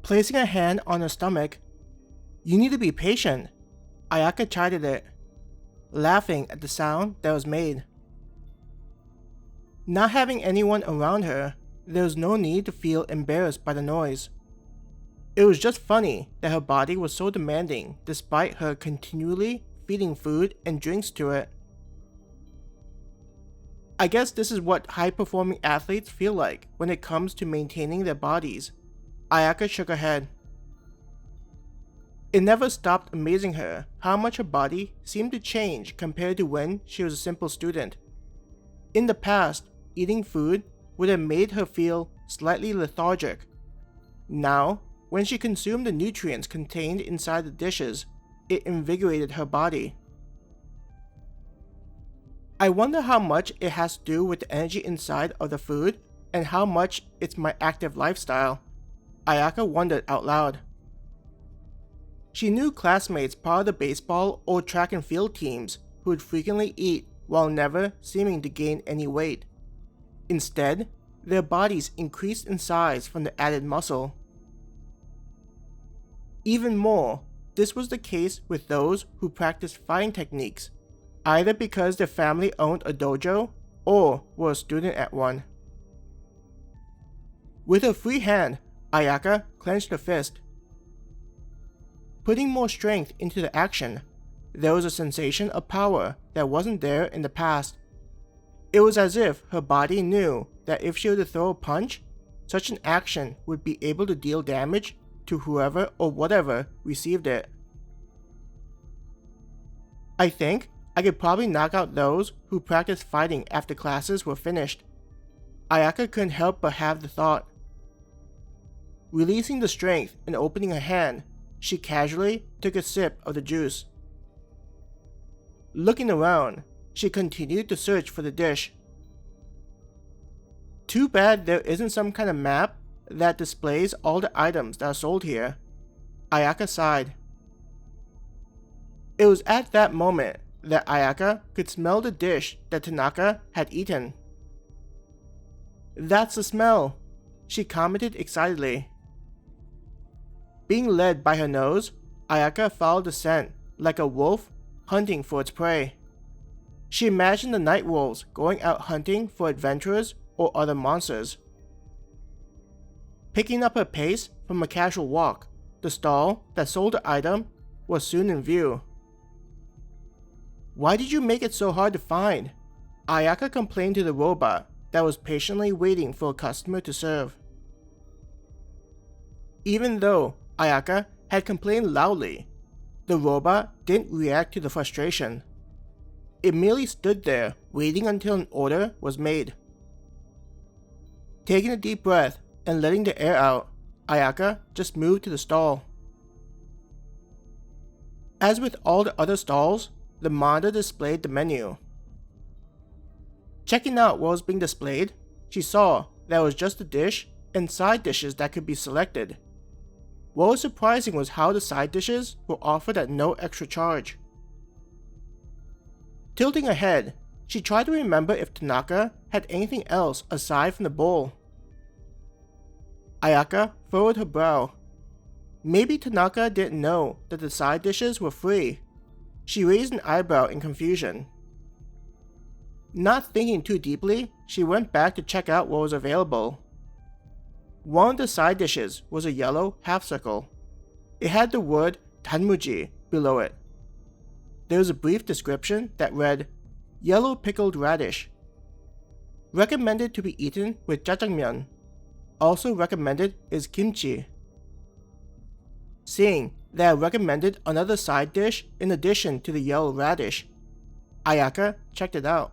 Placing a hand on her stomach. "You need to be patient," Ayaka chided it, laughing at the sound that was made. Not having anyone around her, there was no need to feel embarrassed by the noise. It was just funny that her body was so demanding despite her continually feeding food and drinks to it. I guess this is what high-performing athletes feel like when it comes to maintaining their bodies. Ayaka shook her head. It never stopped amazing her how much her body seemed to change compared to when she was a simple student. In the past, eating food would have made her feel slightly lethargic. Now, when she consumed the nutrients contained inside the dishes, it invigorated her body. I wonder how much it has to do with the energy inside of the food and how much it's my active lifestyle, Ayaka wondered out loud. She knew classmates part of the baseball or track and field teams who would frequently eat while never seeming to gain any weight. Instead, their bodies increased in size from the added muscle. Even more, this was the case with those who practiced fighting techniques, either because their family owned a dojo or were a student at one. With her free hand, Ayaka clenched her fist. Putting more strength into the action, there was a sensation of power that wasn't there in the past. It was as if her body knew that if she were to throw a punch, such an action would be able to deal damage to whoever or whatever received it. I think I could probably knock out those who practiced fighting after classes were finished. Ayaka couldn't help but have the thought. Releasing the strength and opening her hand, she casually took a sip of the juice. Looking around, she continued to search for the dish. Too bad there isn't some kind of map that displays all the items that are sold here, Ayaka sighed. It was at that moment that Ayaka could smell the dish that Tanaka had eaten. "That's the smell," she commented excitedly. Being led by her nose, Ayaka followed the scent like a wolf hunting for its prey. She imagined the night wolves going out hunting for adventurers or other monsters. Picking up her pace from a casual walk, the stall that sold the item was soon in view. "Why did you make it so hard to find?" Ayaka complained to the robot that was patiently waiting for a customer to serve. Even though Ayaka had complained loudly, the robot didn't react to the frustration. It merely stood there waiting until an order was made. Taking a deep breath and letting the air out, Ayaka just moved to the stall. As with all the other stalls, the monitor displayed the menu. Checking out what was being displayed, she saw that it was just a dish and side dishes that could be selected. What was surprising was how the side dishes were offered at no extra charge. Tilting her head, she tried to remember if Tanaka had anything else aside from the bowl. Ayaka furrowed her brow. Maybe Tanaka didn't know that the side dishes were free. She raised an eyebrow in confusion. Not thinking too deeply, she went back to check out what was available. One of the side dishes was a yellow half circle. It had the word Tanmuji below it. There was a brief description that read, "Yellow pickled radish. Recommended to be eaten with jjajangmyeon. Also recommended is kimchi." Seeing that it recommended another side dish in addition to the yellow radish, Ayaka checked it out.